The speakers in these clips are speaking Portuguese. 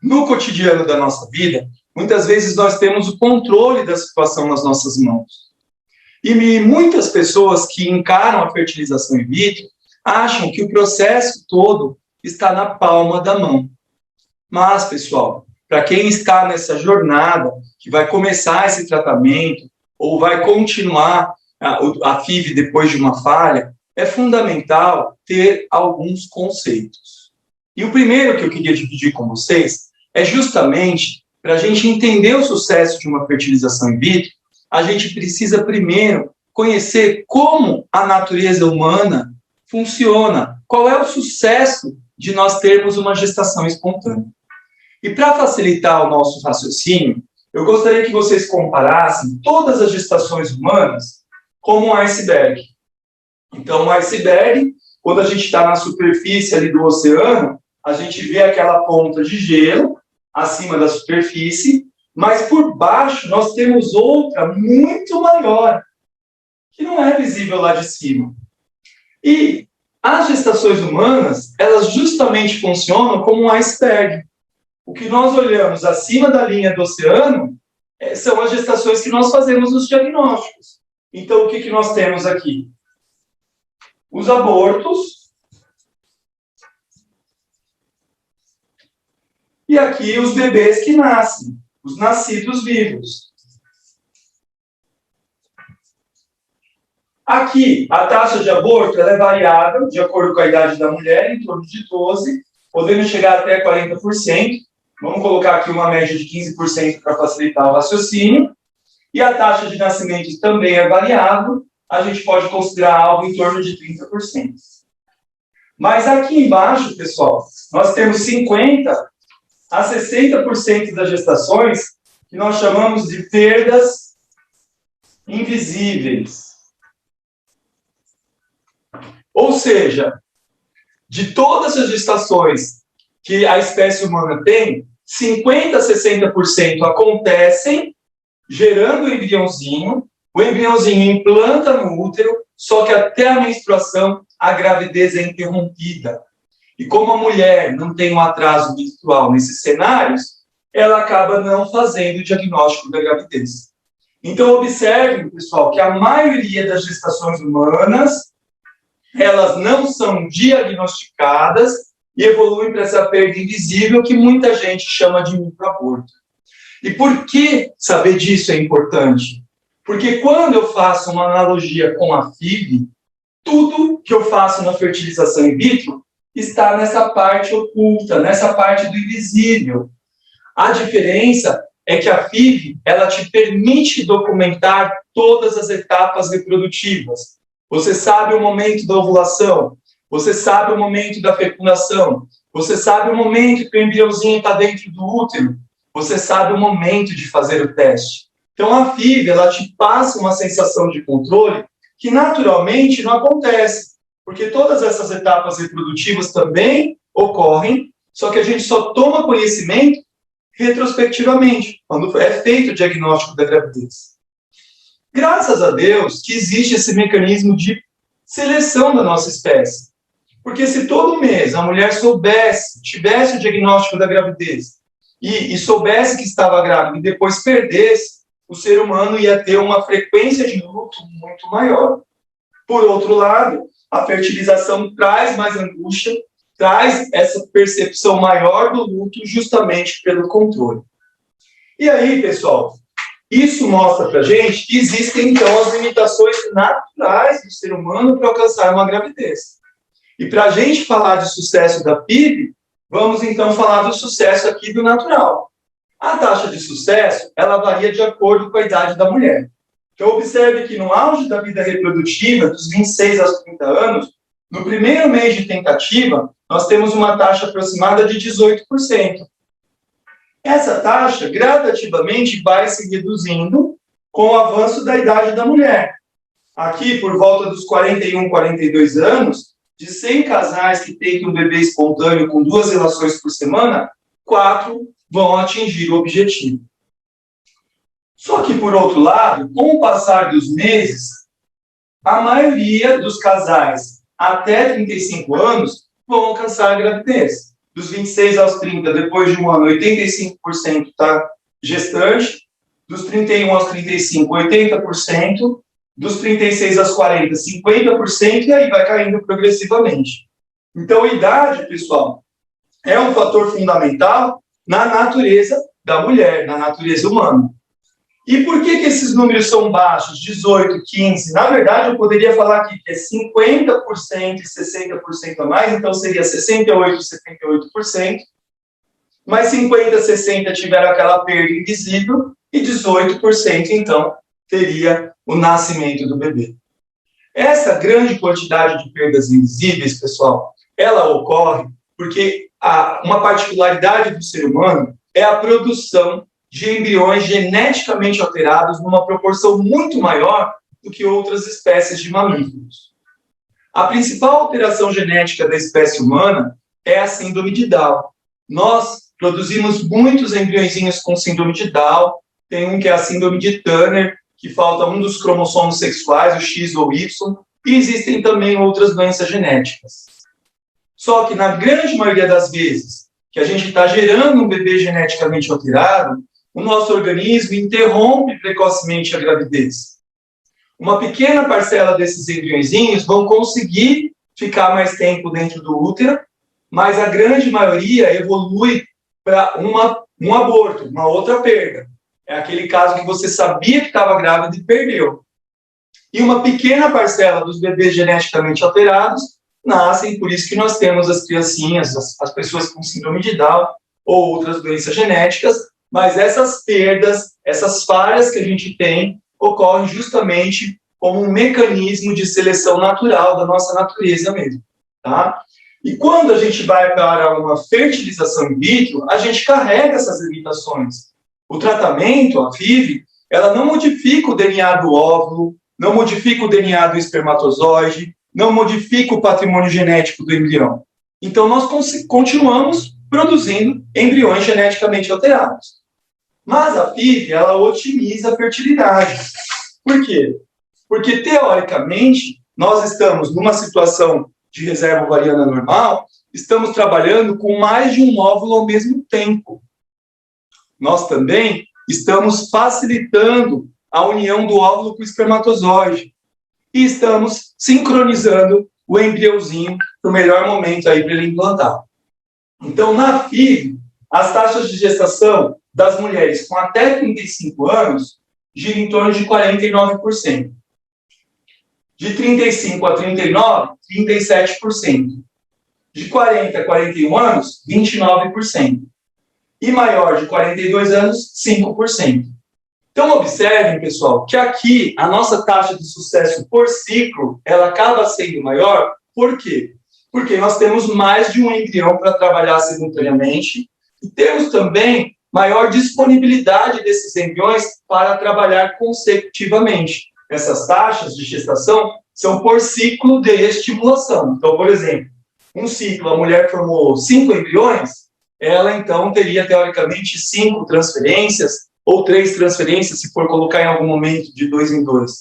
No cotidiano da nossa vida, muitas vezes nós temos o controle da situação nas nossas mãos. E muitas pessoas que encaram a fertilização in vitro acham que o processo todo está na palma da mão. Mas, pessoal, para quem está nessa jornada, que vai começar esse tratamento, ou vai continuar a FIV depois de uma falha, é fundamental ter alguns conceitos. E o primeiro que eu queria dividir com vocês é justamente para a gente entender o sucesso de uma fertilização in vitro, a gente precisa primeiro conhecer como a natureza humana funciona, qual é o sucesso de nós termos uma gestação espontânea. E para facilitar o nosso raciocínio, eu gostaria que vocês comparassem todas as gestações humanas como um iceberg. Então, um iceberg, quando a gente está na superfície ali do oceano, a gente vê aquela ponta de gelo acima da superfície, mas por baixo nós temos outra muito maior, que não é visível lá de cima. E as gestações humanas, elas justamente funcionam como um iceberg. O que nós olhamos acima da linha do oceano são as gestações que nós fazemos os diagnósticos. Então, o que nós temos aqui? Os abortos. E aqui os bebês que nascem, os nascidos vivos. Aqui, a taxa de aborto ela é variável, de acordo com a idade da mulher, em torno de 12%, podendo chegar até 40%. Vamos colocar aqui uma média de 15% para facilitar o raciocínio. E a taxa de nascimento também é variável, a gente pode considerar algo em torno de 30%. Mas aqui embaixo, pessoal, nós temos 50% a 60% das gestações que nós chamamos de perdas invisíveis. Ou seja, de todas as gestações que a espécie humana tem, 50% a 60% acontecem gerando o embriãozinho implanta no útero, só que até a menstruação a gravidez é interrompida. E como a mulher não tem um atraso menstrual nesses cenários, ela acaba não fazendo o diagnóstico da gravidez. Então, observem, pessoal, que a maioria das gestações humanas, elas não são diagnosticadas e evoluem para essa perda invisível que muita gente chama de microaborto. E por que saber disso é importante? Porque quando eu faço uma analogia com a FIV, tudo que eu faço na fertilização in vitro está nessa parte oculta, nessa parte do invisível. A diferença é que a FIV, ela te permite documentar todas as etapas reprodutivas. Você sabe o momento da ovulação, você sabe o momento da fecundação, você sabe o momento que o embriãozinho está dentro do útero, você sabe o momento de fazer o teste. Então, a FIV, ela te passa uma sensação de controle que naturalmente não acontece, porque todas essas etapas reprodutivas também ocorrem, só que a gente só toma conhecimento retrospectivamente, quando é feito o diagnóstico da gravidez. Graças a Deus que existe esse mecanismo de seleção da nossa espécie. Porque se todo mês a mulher tivesse o diagnóstico da gravidez, e soubesse que estava grávida e depois perdesse, o ser humano ia ter uma frequência de luto muito maior. Por outro lado, a fertilização traz mais angústia, traz essa percepção maior do luto justamente pelo controle. E aí, pessoal, isso mostra para a gente que existem, então, as limitações naturais do ser humano para alcançar uma gravidez. E para a gente falar de sucesso da FIV, vamos, então, falar do sucesso aqui do natural. A taxa de sucesso, ela varia de acordo com a idade da mulher. Então, observe que no auge da vida reprodutiva, dos 26 aos 30 anos, no primeiro mês de tentativa, nós temos uma taxa aproximada de 18%. Essa taxa, gradativamente, vai se reduzindo com o avanço da idade da mulher. Aqui, por volta dos 41, 42 anos, de 100 casais que tentam um bebê espontâneo com 2 relações por semana, 4 vão atingir o objetivo. Só que, por outro lado, com o passar dos meses, a maioria dos casais até 35 anos vão alcançar a gravidez. dos 26 aos 30, depois de um ano, 85% está gestante, dos 31 aos 35, 80%, dos 36 aos 40, 50%, e aí vai caindo progressivamente. Então, a idade, pessoal, é um fator fundamental na natureza da mulher, na natureza humana. E por que esses números são baixos, 18, 15? Na verdade, eu poderia falar aqui que é 50% e 60% a mais, então seria 68%, 78%, mas 50%, 60% tiveram aquela perda invisível e 18%, então, teria o nascimento do bebê. Essa grande quantidade de perdas invisíveis, pessoal, ela ocorre porque uma particularidade do ser humano é a produção de embriões geneticamente alterados numa proporção muito maior do que outras espécies de mamíferos. A principal alteração genética da espécie humana é a síndrome de Down. Nós produzimos muitos embriõezinhos com síndrome de Down, tem um que é a síndrome de Turner, que falta um dos cromossomos sexuais, o X ou Y, e existem também outras doenças genéticas. Só que na grande maioria das vezes que a gente está gerando um bebê geneticamente alterado, o nosso organismo interrompe precocemente a gravidez. Uma pequena parcela desses embriõezinhos vão conseguir ficar mais tempo dentro do útero, mas a grande maioria evolui para um aborto, uma outra perda. É aquele caso que você sabia que estava grávida e perdeu. E uma pequena parcela dos bebês geneticamente alterados nascem, por isso que nós temos as criancinhas, as pessoas com síndrome de Down ou outras doenças genéticas, mas essas perdas, essas falhas que a gente tem, ocorrem justamente como um mecanismo de seleção natural da nossa natureza mesmo, tá? E quando a gente vai para uma fertilização in vitro, a gente carrega essas limitações. O tratamento, a FIV, ela não modifica o DNA do óvulo, não modifica o DNA do espermatozoide, não modifica o patrimônio genético do embrião. Então, nós continuamos produzindo embriões geneticamente alterados. Mas a FIV, ela otimiza a fertilidade. Por quê? Porque, teoricamente, nós estamos numa situação de reserva ovariana normal, estamos trabalhando com mais de um óvulo ao mesmo tempo. Nós também estamos facilitando a união do óvulo com o espermatozoide. E estamos sincronizando o embriãozinho para o melhor momento aí para ele implantar. Então, na FIV, as taxas de gestação das mulheres com até 35 anos giram em torno de 49%. De 35 a 39, 37%. De 40 a 41 anos, 29%. E maior de 42 anos, 5%. Então, observem, pessoal, que aqui a nossa taxa de sucesso por ciclo, ela acaba sendo maior. Por quê? Porque nós temos mais de um embrião para trabalhar simultaneamente e temos também maior disponibilidade desses embriões para trabalhar consecutivamente. Essas taxas de gestação são por ciclo de estimulação. Então, por exemplo, um ciclo, a mulher formou 5 embriões, ela então teria, teoricamente, 5 transferências ou 3 transferências, se for colocar em algum momento de 2 em 2.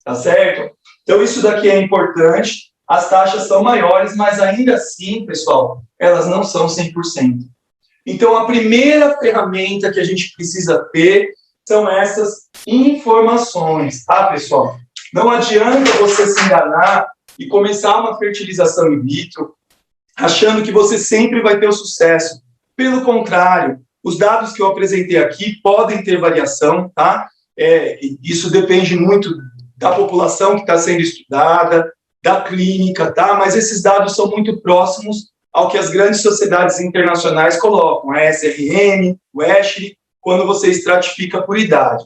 Tá certo? Então, isso daqui é importante. As taxas são maiores, mas ainda assim, pessoal, elas não são 100%. Então, a primeira ferramenta que a gente precisa ter são essas informações, tá, pessoal? Não adianta você se enganar e começar uma fertilização in vitro achando que você sempre vai ter o sucesso. Pelo contrário, os dados que eu apresentei aqui podem ter variação, tá? Isso depende muito da população que está sendo estudada, da clínica, tá? Mas esses dados são muito próximos ao que as grandes sociedades internacionais colocam, a SRM, o ESHRE, quando você estratifica por idade.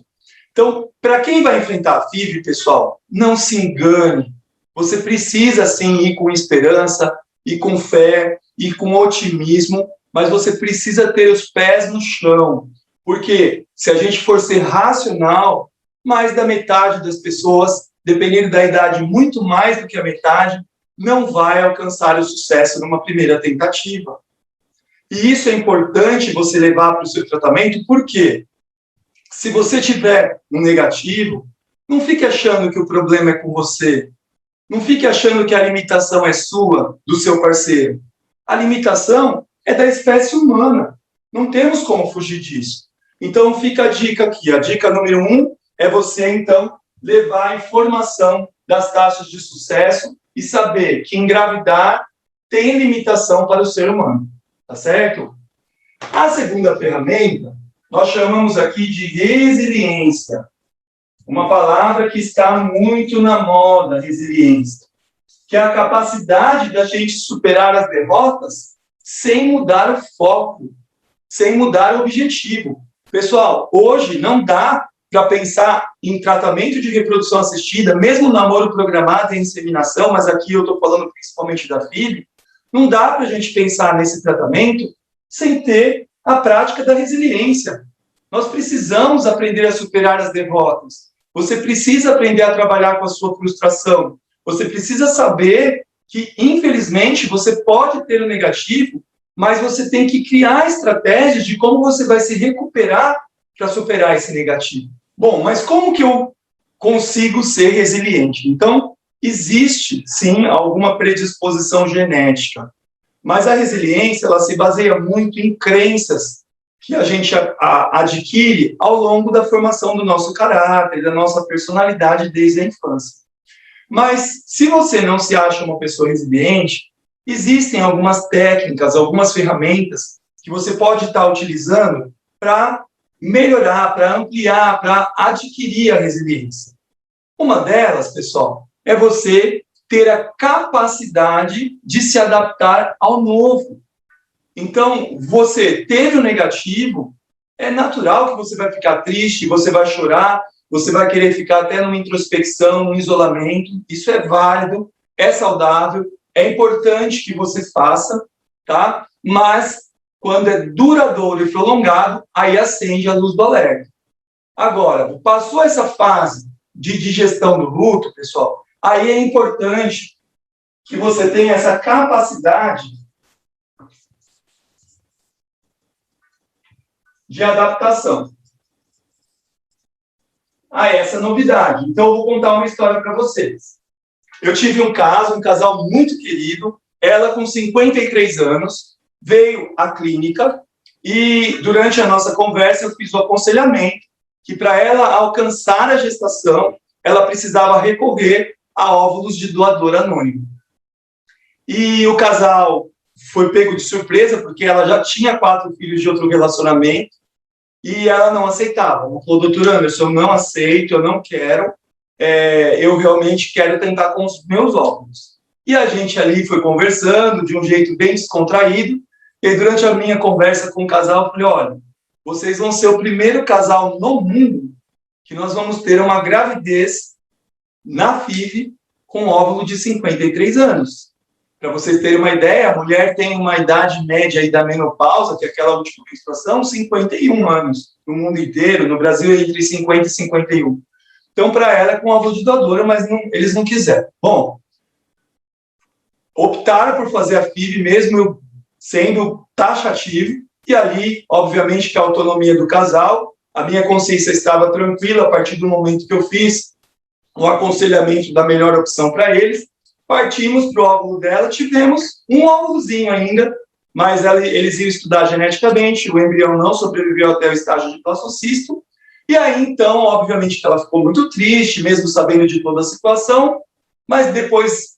Então, para quem vai enfrentar a FIV, pessoal, não se engane. Você precisa, sim, ir com esperança, ir com fé, ir com otimismo, mas você precisa ter os pés no chão. Porque se a gente for ser racional, mais da metade das pessoas, dependendo da idade, muito mais do que a metade, não vai alcançar o sucesso numa primeira tentativa. E isso é importante você levar para o seu tratamento, porque se você tiver um negativo, não fique achando que o problema é com você. Não fique achando que a limitação é sua, do seu parceiro. A limitação é da espécie humana. Não temos como fugir disso. Então, fica a dica aqui. A dica número 1 é você, então, levar a informação das taxas de sucesso e saber que engravidar tem limitação para o ser humano. Tá certo? A segunda ferramenta, nós chamamos aqui de resiliência. Uma palavra que está muito na moda, resiliência. Que é a capacidade da gente superar as derrotas sem mudar o foco, sem mudar o objetivo. Pessoal, hoje não dá para pensar em tratamento de reprodução assistida, mesmo namoro programado e inseminação, mas aqui eu estou falando principalmente da FIV, não dá para a gente pensar nesse tratamento sem ter a prática da resiliência. Nós precisamos aprender a superar as derrotas. Você precisa aprender a trabalhar com a sua frustração. Você precisa saber que, infelizmente, você pode ter o negativo, mas você tem que criar estratégias de como você vai se recuperar para superar esse negativo. Bom, mas como que eu consigo ser resiliente? Então, existe, sim, alguma predisposição genética, mas a resiliência, ela se baseia muito em crenças que a gente adquire ao longo da formação do nosso caráter, da nossa personalidade desde a infância. Mas, se você não se acha uma pessoa resiliente, existem algumas técnicas, algumas ferramentas que você pode estar utilizando para melhorar, para ampliar, para adquirir a resiliência. Uma delas, pessoal, é você ter a capacidade de se adaptar ao novo. Então, você teve o negativo, é natural que você vai ficar triste, você vai chorar, você vai querer ficar até numa introspecção, num isolamento. Isso é válido, é saudável, é importante que você faça, tá? Mas, quando é duradouro e prolongado, aí acende a luz do alerta. Agora, passou essa fase de digestão do luto, pessoal, aí é importante que você tenha essa capacidade de adaptação a essa novidade. Então, eu vou contar uma história para vocês. Eu tive um casal muito querido, ela com 53 anos, veio à clínica e, durante a nossa conversa, eu fiz o aconselhamento que, para ela alcançar a gestação, ela precisava recorrer a óvulos de doador anônimo. E o casal foi pego de surpresa, porque ela já tinha 4 filhos de outro relacionamento, e ela não aceitava. Ela falou: doutor Anderson, eu não aceito, eu não quero, eu realmente quero tentar com os meus óvulos. E a gente ali foi conversando de um jeito bem descontraído, e durante a minha conversa com o casal, eu falei: olha, vocês vão ser o primeiro casal no mundo que nós vamos ter uma gravidez na FIV com óvulo de 53 anos. Para vocês terem uma ideia, a mulher tem uma idade média aí da menopausa, que é aquela última menstruação, 51 anos. No mundo inteiro, no Brasil, é entre 50 e 51. Então, para ela, é com óvulo de doadora, mas eles não quiseram. Bom, optaram por fazer a FIV, mesmo eu sendo taxativo, e ali, obviamente, que a autonomia do casal, a minha consciência estava tranquila a partir do momento que eu fiz o aconselhamento da melhor opção para eles. Partimos para o óvulo dela, tivemos um óvulozinho ainda, mas eles iam estudar geneticamente, o embrião não sobreviveu até o estágio de blastocisto, e aí, então, obviamente que ela ficou muito triste, mesmo sabendo de toda a situação, mas depois,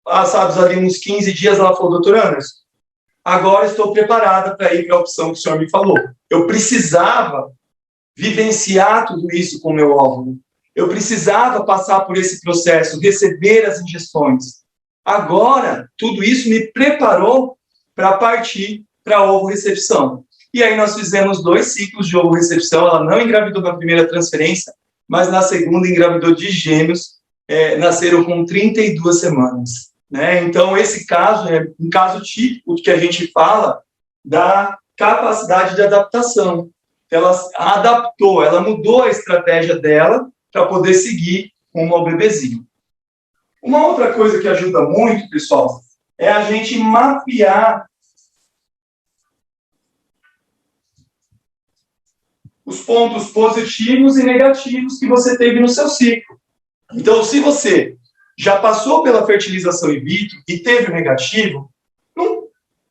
passados ali uns 15 dias, ela falou: doutor Anderson, agora estou preparada para ir para a opção que o senhor me falou. Eu precisava vivenciar tudo isso com o meu óvulo. Eu precisava passar por esse processo, receber as injeções. Agora, tudo isso me preparou para partir para a ovo-recepção. E aí nós fizemos 2 ciclos de ovo-recepção. Ela não engravidou na primeira transferência, mas na segunda engravidou de gêmeos, nasceram com 32 semanas. Né? Então, esse caso é um caso típico que a gente fala da capacidade de adaptação. Ela adaptou, ela mudou a estratégia dela para poder seguir rumo ao bebezinho. Uma outra coisa que ajuda muito, pessoal, é a gente mapear os pontos positivos e negativos que você teve no seu ciclo. Então, se você já passou pela fertilização in vitro e teve o negativo, não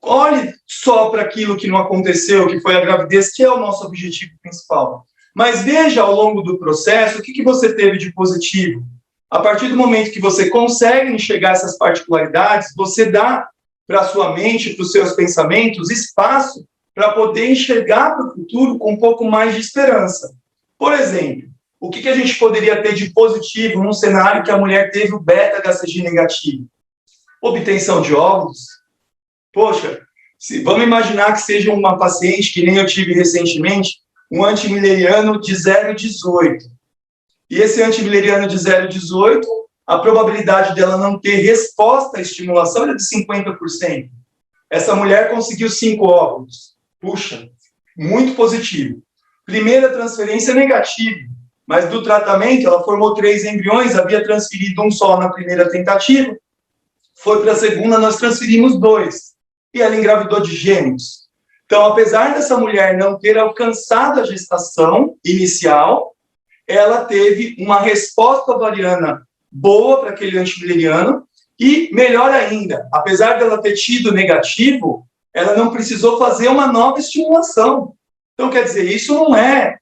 olhe só para aquilo que não aconteceu, que foi a gravidez, que é o nosso objetivo principal. Mas veja ao longo do processo o que você teve de positivo. A partir do momento que você consegue enxergar essas particularidades, você dá para a sua mente, para os seus pensamentos, espaço para poder enxergar para o futuro com um pouco mais de esperança. Por exemplo, o que a gente poderia ter de positivo num cenário que a mulher teve o beta-HCG negativo? Obtenção de óvulos. Poxa, vamos imaginar que seja uma paciente, que nem eu tive recentemente, um antimileriano de 0,18. E esse antimileriano de 0,18, a probabilidade dela não ter resposta à estimulação era de 50%. Essa mulher conseguiu 5 óvulos. Puxa, muito positivo. Primeira transferência negativa, mas do tratamento ela formou 3 embriões, havia transferido um só na primeira tentativa, foi para a segunda, nós transferimos 2. E ela engravidou de gêmeos. Então, apesar dessa mulher não ter alcançado a gestação inicial, ela teve uma resposta ovariana boa para aquele antimileriano e, melhor ainda, apesar dela ter tido negativo, ela não precisou fazer uma nova estimulação. Então, quer dizer, isso não é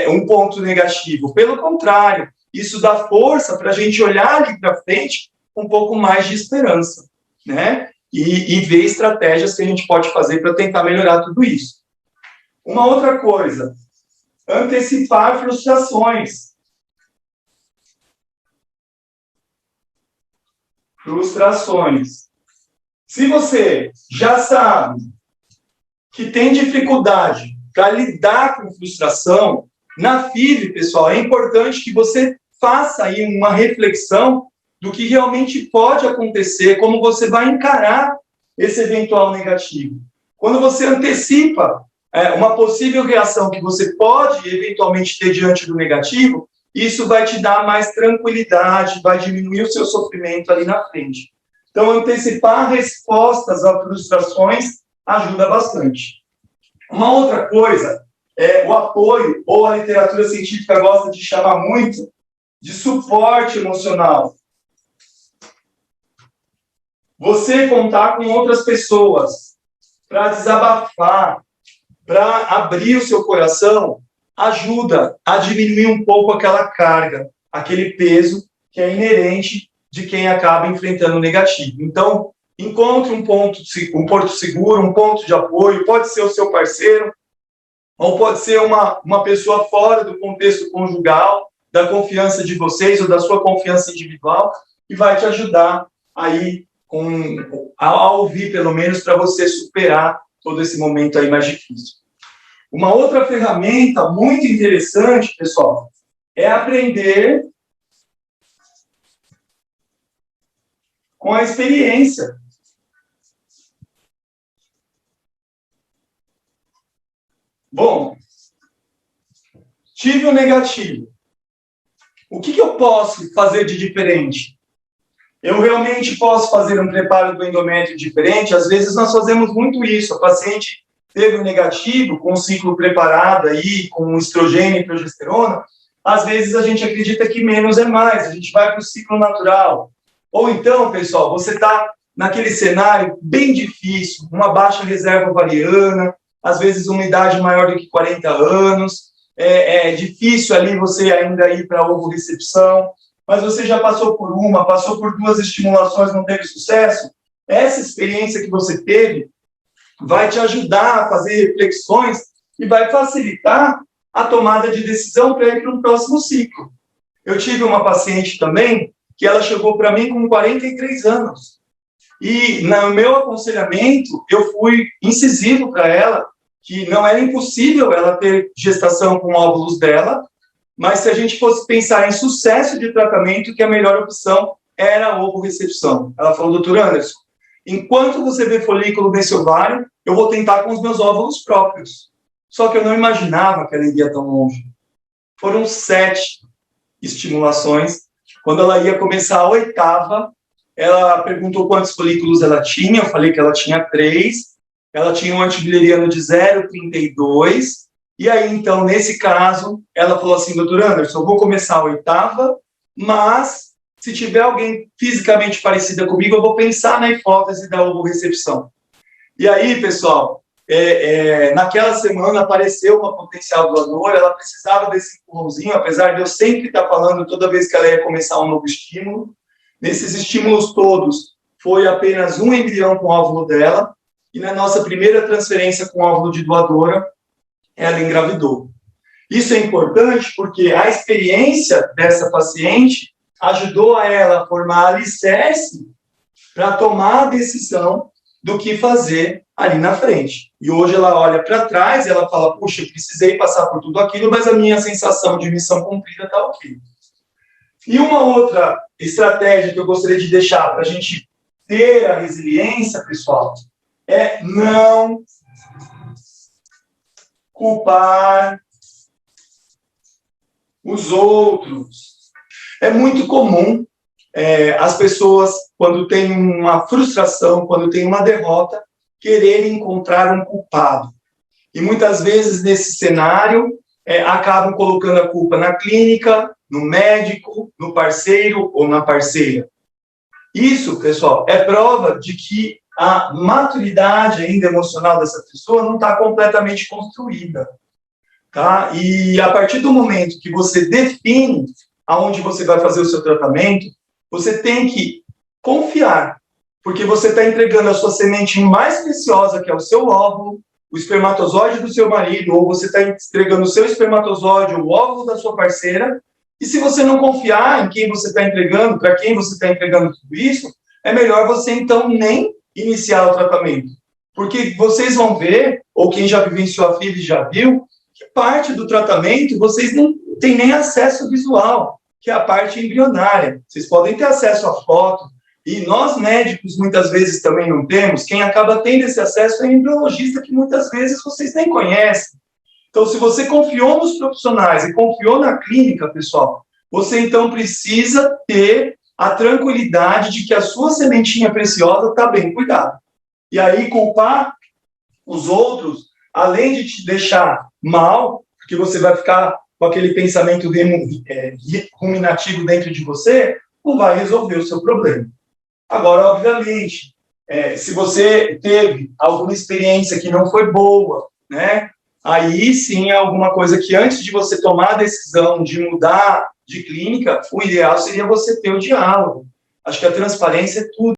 um ponto negativo. Pelo contrário, isso dá força para a gente olhar ali para frente com um pouco mais de esperança, né? E ver estratégias que a gente pode fazer para tentar melhorar tudo isso. Uma outra coisa, antecipar frustrações. Frustrações. Se você já sabe que tem dificuldade para lidar com frustração, na FIV, pessoal, é importante que você faça aí uma reflexão do que realmente pode acontecer, como você vai encarar esse eventual negativo. Quando você antecipa uma possível reação que você pode eventualmente ter diante do negativo, isso vai te dar mais tranquilidade, vai diminuir o seu sofrimento ali na frente. Então, antecipar respostas a frustrações ajuda bastante. Uma outra coisa é o apoio, ou a literatura científica gosta de chamar muito, de suporte emocional. Você contar com outras pessoas para desabafar, para abrir o seu coração, ajuda a diminuir um pouco aquela carga, aquele peso que é inerente de quem acaba enfrentando o negativo. Então, encontre um porto seguro, um ponto de apoio, pode ser o seu parceiro, ou pode ser uma pessoa fora do contexto conjugal, da confiança de vocês, ou da sua confiança individual, que vai te ajudar aí a ouvir, pelo menos, para você superar todo esse momento aí mais difícil. Uma outra ferramenta muito interessante, pessoal, é aprender com a experiência. Bom, tive o negativo. O que eu posso fazer de diferente? Eu realmente posso fazer um preparo do endométrio diferente? Às vezes nós fazemos muito isso. A paciente teve um negativo, com um ciclo preparado aí, com estrogênio e progesterona. Às vezes a gente acredita que menos é mais, a gente vai para o ciclo natural. Ou então, pessoal, você está naquele cenário bem difícil, uma baixa reserva ovariana, às vezes uma idade maior do que 40 anos, é difícil ali você ainda ir para a ovorecepção, mas você já passou por passou por 2 estimulações, não teve sucesso. Essa experiência que você teve vai te ajudar a fazer reflexões e vai facilitar a tomada de decisão para ir para um próximo ciclo. Eu tive uma paciente também que ela chegou para mim com 43 anos. E no meu aconselhamento, eu fui incisivo para ela que não era impossível ela ter gestação com óvulos dela, mas se a gente fosse pensar em sucesso de tratamento, que a melhor opção era a ovorecepção. Ela falou, doutor Anderson, enquanto você vê folículo nesse ovário, eu vou tentar com os meus óvulos próprios. Só que eu não imaginava que ela iria tão longe. Foram 7 estimulações. Quando ela ia começar a 8ª, ela perguntou quantos folículos ela tinha, eu falei que ela tinha 3, ela tinha um antibileriano de 0,32, e aí, então, nesse caso, ela falou assim, doutor Anderson, eu vou começar a 8ª, mas se tiver alguém fisicamente parecida comigo, eu vou pensar na hipótese da ovorecepção. E aí, pessoal, naquela semana apareceu uma potencial doadora, ela precisava desse empurrãozinho, apesar de eu sempre estar falando toda vez que ela ia começar um novo estímulo. Nesses estímulos todos, foi apenas um embrião com óvulo dela, e na nossa primeira transferência com óvulo de doadora, ela engravidou. Isso é importante porque a experiência dessa paciente ajudou a ela a formar alicerce para tomar a decisão do que fazer ali na frente. E hoje ela olha para trás e ela fala, puxa, eu precisei passar por tudo aquilo, mas a minha sensação de missão cumprida está ok. E uma outra estratégia que eu gostaria de deixar para a gente ter a resiliência, pessoal, é não culpar os outros. É muito comum as pessoas, quando tem uma frustração, quando tem uma derrota, quererem encontrar um culpado. E muitas vezes, nesse cenário, acabam colocando a culpa na clínica, no médico, no parceiro ou na parceira. Isso, pessoal, é prova de que a maturidade ainda emocional dessa pessoa não está completamente construída. Tá? E a partir do momento que você define aonde você vai fazer o seu tratamento, você tem que confiar, porque você está entregando a sua semente mais preciosa, que é o seu óvulo, o espermatozoide do seu marido, ou você está entregando o seu espermatozoide, o óvulo da sua parceira, e se você não confiar em quem você está entregando, para quem você está entregando tudo isso, é melhor você, então, nem iniciar o tratamento. Porque vocês vão ver, ou quem já vivenciou a FIV já viu, que parte do tratamento vocês não têm nem acesso visual, que é a parte embrionária. Vocês podem ter acesso à foto, e nós médicos muitas vezes também não temos. Quem acaba tendo esse acesso é o embriologista, que muitas vezes vocês nem conhecem. Então, se você confiou nos profissionais e confiou na clínica, pessoal, você então precisa ter a tranquilidade de que a sua sementinha preciosa está bem cuidada. E aí, culpar os outros, além de te deixar mal, porque você vai ficar com aquele pensamento ruminativo dentro de você, não vai resolver o seu problema. Agora, obviamente, se você teve alguma experiência que não foi boa, né? Aí sim é alguma coisa que antes de você tomar a decisão de mudar de clínica, o ideal seria você ter o diálogo. Acho que a transparência é tudo.